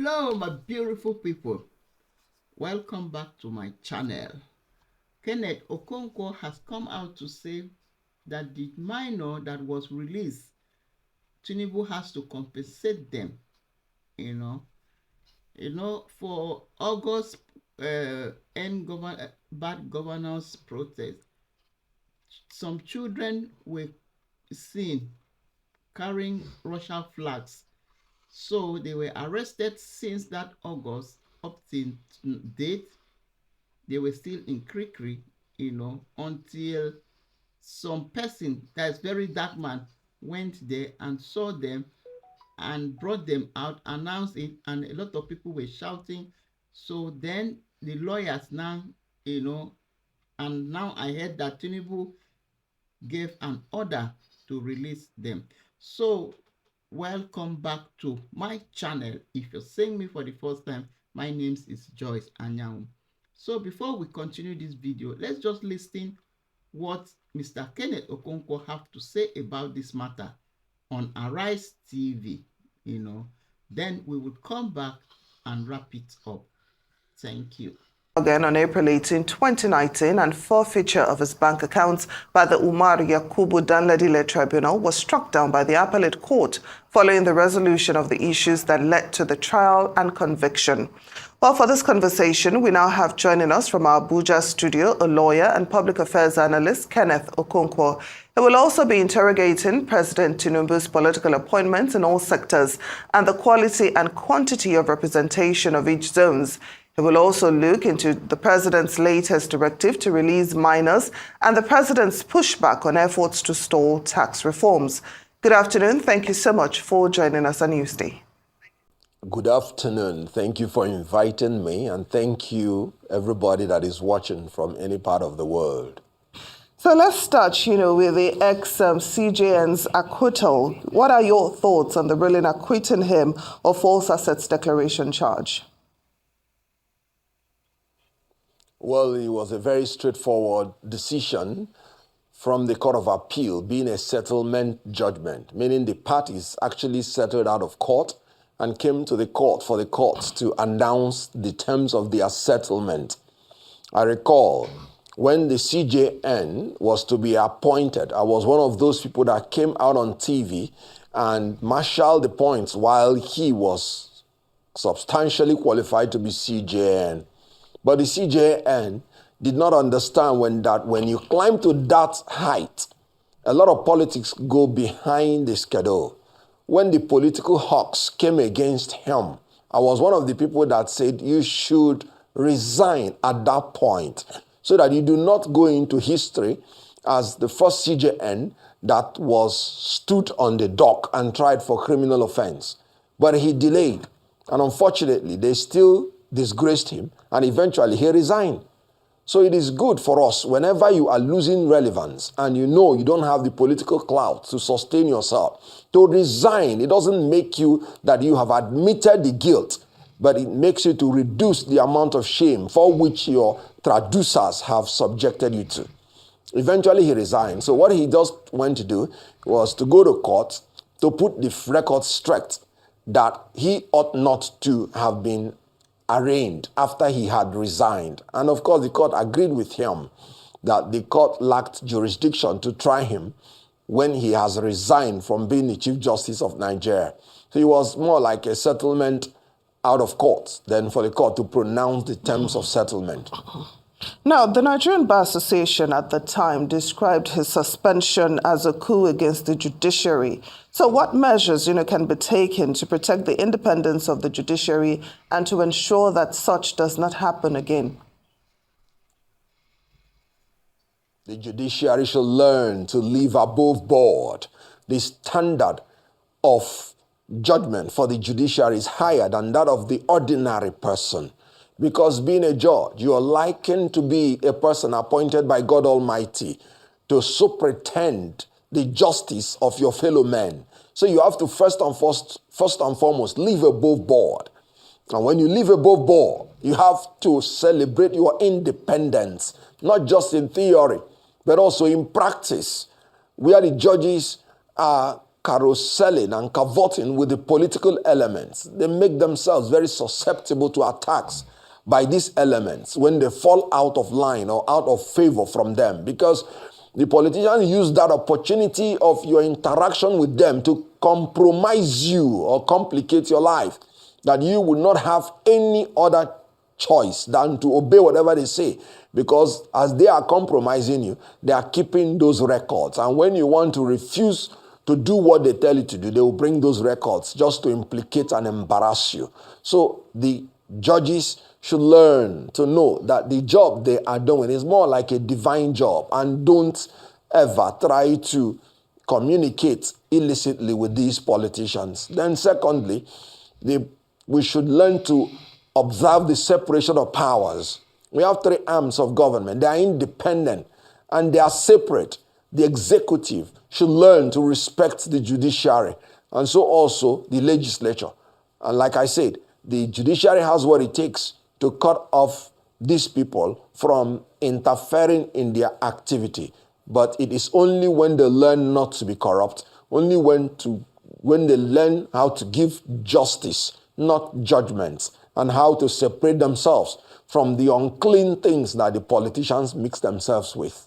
Hello, my beautiful people. Welcome back to my channel. Kenneth Okonkwo has come out to say that the minor that was released, Tinubu has to compensate them. For August bad governance protest, some children were seen carrying Russian flags. So they were arrested since that August up to date. They were still in Criţiĉize, until some person that is very dark man went there and saw them and brought them out, announced it, and a lot of people were shouting. So then the lawyers now, and now I heard that Tinubu gave an order to release them. So welcome back to my channel. If you're seeing me for the first time, my name is Joyce Anyanwụ. So before we continue this video, let's just listen what Mr. Kenneth Okonkwo have to say about this matter on Arise TV. Then we will come back and wrap it up. Thank you. Again on April 18, 2019, and forfeiture of his bank accounts by the Umar Yakubu Danladi-led tribunal was struck down by the appellate court following the resolution of the issues that led to the trial and conviction. Well, for this conversation, we now have joining us from our Abuja studio a lawyer and public affairs analyst, Kenneth Okonkwo. He will also be interrogating President Tinubu's political appointments in all sectors and the quality and quantity of representation of each zones. He will also look into the president's latest directive to release minors and the president's pushback on efforts to stall tax reforms. Good afternoon. Thank you so much for joining us on Newsday. Good afternoon. Thank you for inviting me, and thank you, everybody that is watching from any part of the world. So let's start, with the ex-CJN's acquittal. What are your thoughts on the ruling acquitting him of false assets declaration charge? Well, it was a very straightforward decision from the Court of Appeal, being a settlement judgment, meaning the parties actually settled out of court and came to the court for the courts to announce the terms of their settlement. I recall when the CJN was to be appointed, I was one of those people that came out on TV and marshaled the points while he was substantially qualified to be CJN. But the CJN did not understand when you climb to that height, a lot of politics go behind the schedule. When the political hawks came against him, I was one of the people that said you should resign at that point so that you do not go into history as the first CJN that was stood on the dock and tried for criminal offense. But he delayed, and unfortunately, they still disgraced him, and eventually he resigned. So it is good for us whenever you are losing relevance and you know you don't have the political clout to sustain yourself, to resign. It doesn't make you that you have admitted the guilt, but it makes you to reduce the amount of shame for which your traducers have subjected you to. Eventually he resigned. So what he just went to do was to go to court to put the record straight that he ought not to have been arraigned after he had resigned. And of course, the court agreed with him that the court lacked jurisdiction to try him when he has resigned from being the Chief Justice of Nigeria. So it was more like a settlement out of court than for the court to pronounce the terms of settlement. Now, the Nigerian Bar Association at the time described his suspension as a coup against the judiciary. So what measures, can be taken to protect the independence of the judiciary and to ensure that such does not happen again? The judiciary should learn to live above board. The standard of judgment for the judiciary is higher than that of the ordinary person. Because being a judge, you are likened to be a person appointed by God Almighty to superintend the justice of your fellow men. So you have to first and foremost live above board. And when you live above board, you have to celebrate your independence, not just in theory, but also in practice, where the judges are carouseling and cavorting with the political elements. They make themselves very susceptible to attacks by these elements when they fall out of line or out of favor from them, because the politicians use that opportunity of your interaction with them to compromise you or complicate your life, that you will not have any other choice than to obey whatever they say, because as they are compromising you, they are keeping those records. And when you want to refuse to do what they tell you to do, they will bring those records just to implicate and embarrass you. So the judges should learn to know that the job they are doing is more like a divine job, and don't ever try to communicate illicitly with these politicians. Then secondly, we should learn to observe the separation of powers. We have three arms of government. They are independent and they are separate. The executive should learn to respect the judiciary, and so also the legislature. And like I said, the judiciary has what it takes to cut off these people from interfering in their activity. But it is only when they learn not to be corrupt, only when they learn how to give justice, not judgments, and how to separate themselves from the unclean things that the politicians mix themselves with.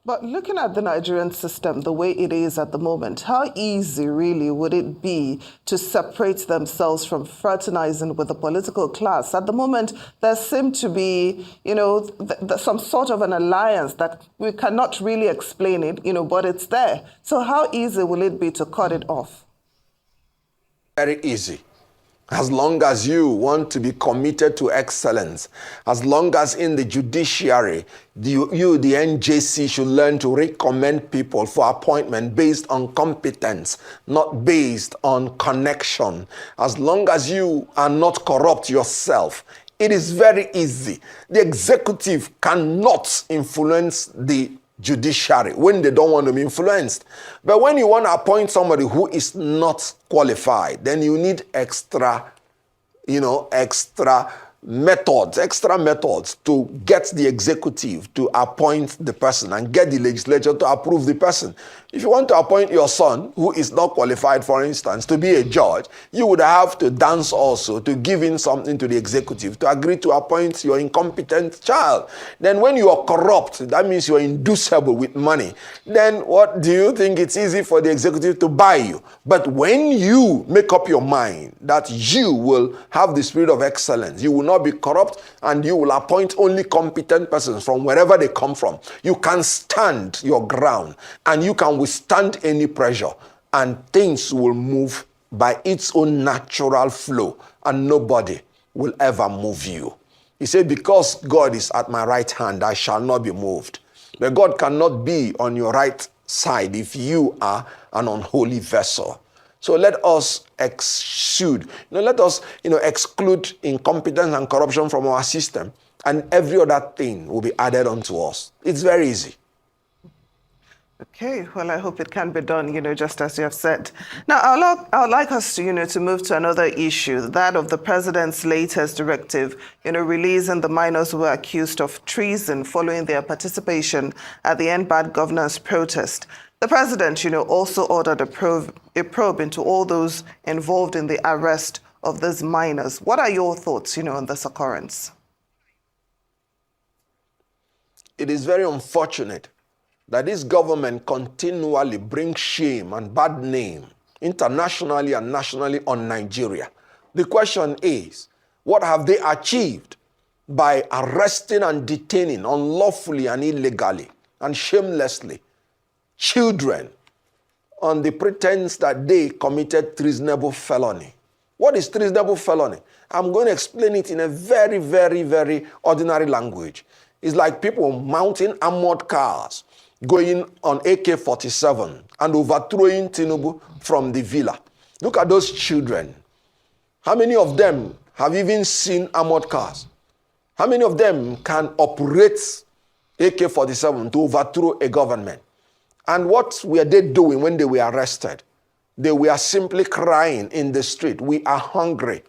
But looking at the Nigerian system the way it is at the moment, how easy really would it be to separate themselves from fraternizing with the political class? At the moment, there seems to be, some sort of an alliance that we cannot really explain it, but it's there. So how easy will it be to cut it off? Very easy. As long as you want to be committed to excellence, as long as in the judiciary, the NJC, should learn to recommend people for appointment based on competence, not based on connection. As long as you are not corrupt yourself, it is very easy. The executive cannot influence the judiciary when they don't want to be influenced. But when you want to appoint somebody who is not qualified, then you need extra methods to get the executive to appoint the person and get the legislature to approve the person. If you want to appoint your son, who is not qualified, for instance, to be a judge, you would have to dance also to give in something to the executive to agree to appoint your incompetent child. Then when you are corrupt, that means you are inducible with money. Then what do you think? It's easy for the executive to buy you. But when you make up your mind that you will have the spirit of excellence, you will not be corrupt, and you will appoint only competent persons from wherever they come from, you can stand your ground and you can withstand any pressure, and things will move by its own natural flow, and nobody will ever move you. He said, because God is at my right hand, I shall not be moved. But God cannot be on your right side if you are an unholy vessel. So let us exclude incompetence and corruption from our system, and every other thing will be added onto us. It's very easy. Okay, well, I hope it can be done, just as you have said. Now, I would like us to move to another issue, that of the president's latest directive, releasing the minors who were accused of treason following their participation at the Endbad governance protest. The president, also ordered a probe into all those involved in the arrest of these minors. What are your thoughts, on this occurrence? It is very unfortunate that this government continually brings shame and bad name internationally and nationally on Nigeria. The question is, what have they achieved by arresting and detaining unlawfully and illegally and shamelessly children on the pretense that they committed treasonable felony? What is treasonable felony? I'm going to explain it in a very, very, very ordinary language. It's like people mounting armored cars, going on AK-47 and overthrowing Tinubu from the villa. Look at those children. How many of them have even seen armored cars? How many of them can operate AK-47 to overthrow a government? And what were they doing when they were arrested? They were simply crying in the street. We are hungry.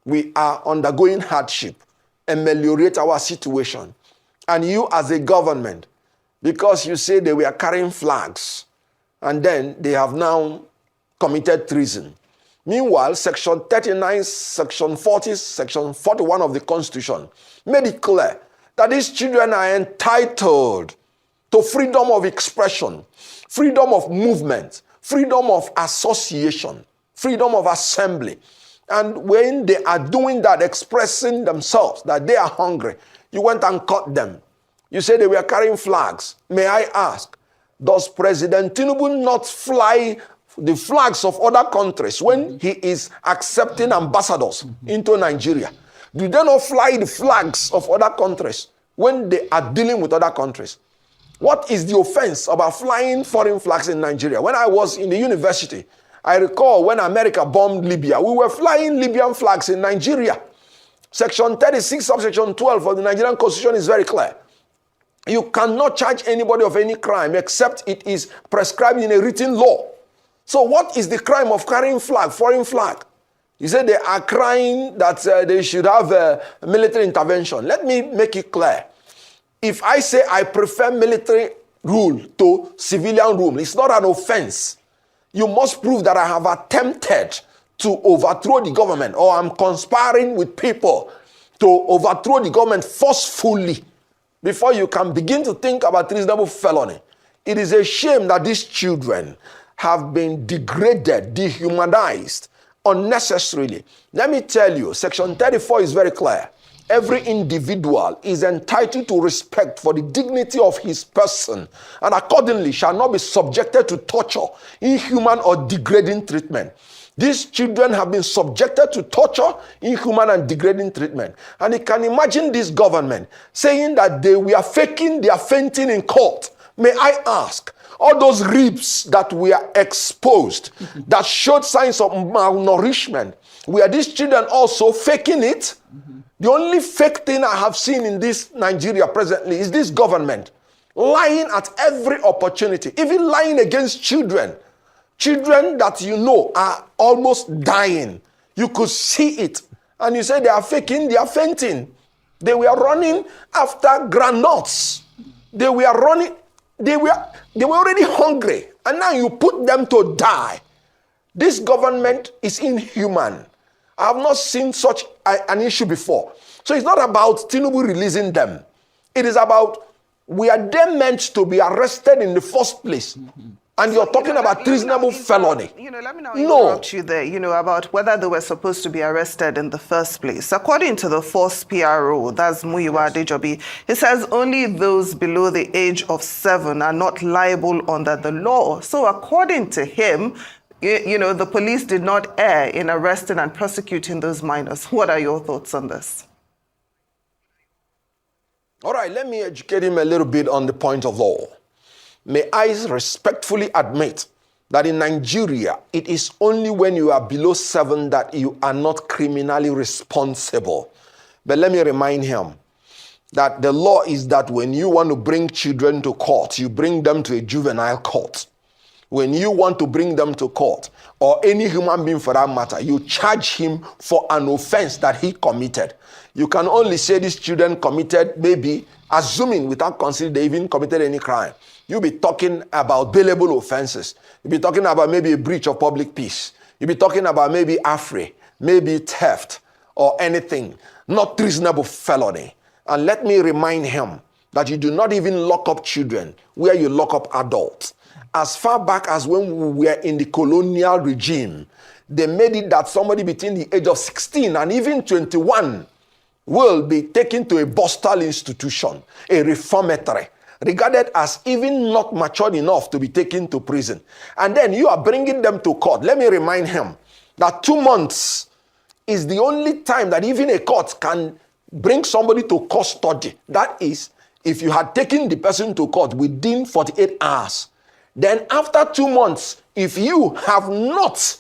We are undergoing hardship. Ameliorate our situation. And you as a government, because you say they were carrying flags, and then they have now committed treason. Meanwhile, Section 39, Section 40, Section 41 of the Constitution made it clear that these children are entitled to freedom of expression, freedom of movement, freedom of association, freedom of assembly. And when they are doing that, expressing themselves that they are hungry, you went and caught them. You say they were carrying flags. May I ask, does President Tinubu not fly the flags of other countries when he is accepting ambassadors into Nigeria? Do they not fly the flags of other countries when they are dealing with other countries? What is the offense about flying foreign flags in Nigeria? When I was in the university, I recall when America bombed Libya, we were flying Libyan flags in Nigeria. Section 36, subsection 12 of the Nigerian Constitution is very clear. You cannot charge anybody of any crime except it is prescribed in a written law. So what is the crime of carrying flag, foreign flag? You say they are crying that they should have a military intervention. Let me make it clear. If I say I prefer military rule to civilian rule, it's not an offense. You must prove that I have attempted to overthrow the government, or I'm conspiring with people to overthrow the government forcefully before you can begin to think about treasonable felony. It is a shame that these children have been degraded, dehumanized unnecessarily. Let me tell you, Section 34 is very clear. Every individual is entitled to respect for the dignity of his person, and accordingly shall not be subjected to torture, inhuman or degrading treatment. These children have been subjected to torture, inhuman and degrading treatment. And you can imagine this government saying that they were faking their fainting in court. May I ask, all those ribs that were exposed, that showed signs of malnourishment, were these children also faking it? The only fake thing I have seen in this Nigeria presently is this government lying at every opportunity, even lying against children. Children that you know are almost dying. You could see it. And you say they are faking, they are fainting. They were running after granules. They were running, they were already hungry. And now you put them to die. This government is inhuman. I have not seen such an issue before. So it's not about Tinubu releasing them. It is about, were they meant to be arrested in the first place? And you're talking about treasonable felony. Let me now interrupt you there, about whether they were supposed to be arrested in the first place. According to the first PRO, that's Muyiwa Adejobi, he says only those below the age of 7 are not liable under the law. So according to him, the police did not err in arresting and prosecuting those minors. What are your thoughts on this? All right, let me educate him a little bit on the point of law. May I respectfully admit that in Nigeria, it is only when you are below 7 that you are not criminally responsible. But let me remind him that the law is that when you want to bring children to court, you bring them to a juvenile court. When you want to bring them to court, or any human being for that matter, you charge him for an offense that he committed. You can only say these children committed, maybe, assuming without considering they even committed any crime. You'll be talking about bailable offenses. You'll be talking about maybe a breach of public peace. You'll be talking about maybe affray, maybe theft, or anything, not treasonable felony. And let me remind him that you do not even lock up children where you lock up adults. As far back as when we were in the colonial regime, they made it that somebody between the age of 16 and even 21 will be taken to a Bostal institution, a reformatory, regarded as even not matured enough to be taken to prison. And then you are bringing them to court. Let me remind him that 2 months is the only time that even a court can bring somebody to custody. That is, if you had taken the person to court within 48 hours. Then after 2 months, if you have not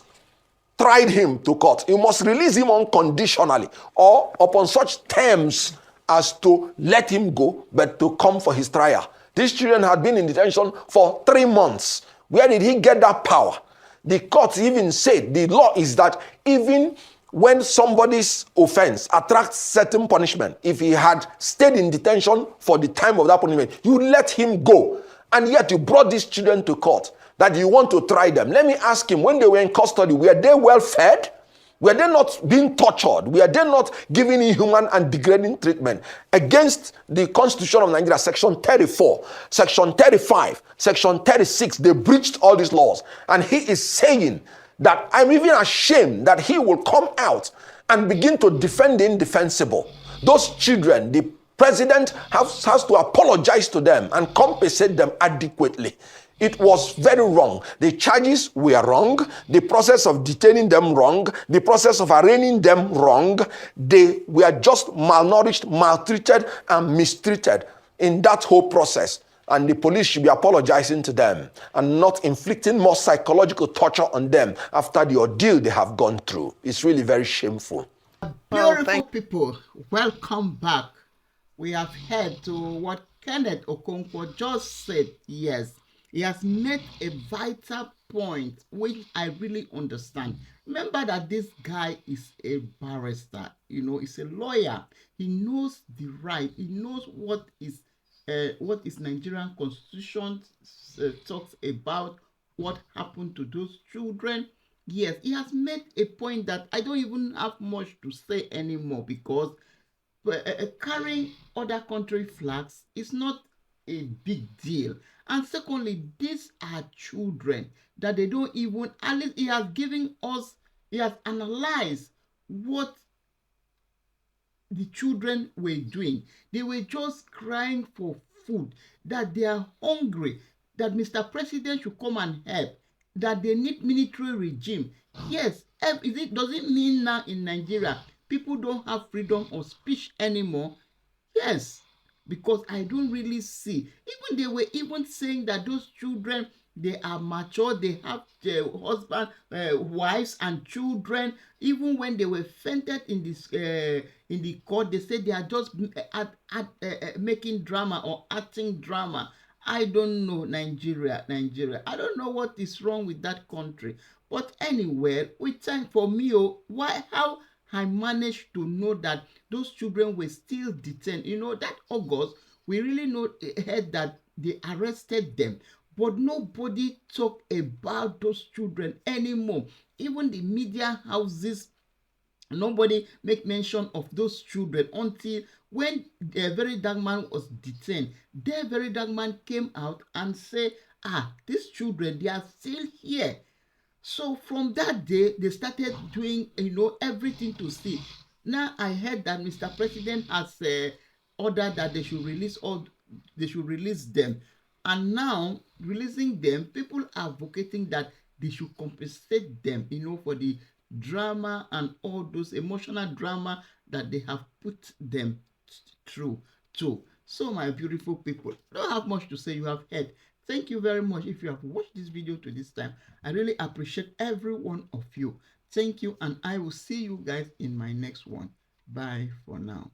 tried him to court, you must release him unconditionally or upon such terms as to let him go, but to come for his trial. These children had been in detention for 3 months. Where did he get that power? The court even said the law is that even when somebody's offense attracts certain punishment, if he had stayed in detention for the time of that punishment, you let him go. And yet you brought these children to court. that you want to try them. Let me ask him, when they were in custody, were they well fed? Were they not being tortured? Were they not given inhuman and degrading treatment against the Constitution of Nigeria, Section 34, Section 35, Section 36? They breached all these laws. And he is saying that I'm even ashamed that he will come out and begin to defend the indefensible. Those children, the president has to apologize to them and compensate them adequately. It was very wrong. The charges were wrong. The process of detaining them wrong. The process of arraigning them wrong. They were just malnourished, maltreated, and mistreated in that whole process. And the police should be apologizing to them and not inflicting more psychological torture on them after the ordeal they have gone through. It's really very shameful. Beautiful people, welcome back. We have heard to what Kenneth Okonkwo just said. Yes, he has made a vital point, which I really understand. Remember that this guy is a barrister, he's a lawyer. He knows the right. He knows what is Nigerian Constitution talks about, what happened to those children. Yes, he has made a point that I don't even have much to say anymore, because carrying other country flags is not a big deal. And secondly, these are children that they don't even, at least he has analyzed what the children were doing. They were just crying for food, that they are hungry, that Mr. President should come and help, that they need military regime. Yes, does it mean now in Nigeria people don't have freedom of speech anymore? Yes, because I don't really see. Even they were even saying that those children, they are mature, they have husband, wives and children. Even when they were fainted in the court, they said they are just making drama or acting drama. I don't know, Nigeria. I don't know what is wrong with that country. But anyway, with time for me, how I managed to know that those children were still detained. That August, we really heard that they arrested them. But nobody talked about those children anymore. Even the media houses, nobody make mention of those children until when the very dark man was detained. The very dark man came out and said, these children, they are still here. So from that day, they started doing, everything to see. Now I heard that Mr. President has ordered that they should release them. And now, releasing them, people are advocating that they should compensate them, for the drama and all those emotional drama that they have put them through too. So my beautiful people, I don't have much to say. You have heard. Thank you very much if you have watched this video to this time. I really appreciate every one of you. Thank you, and I will see you guys in my next one. Bye for now.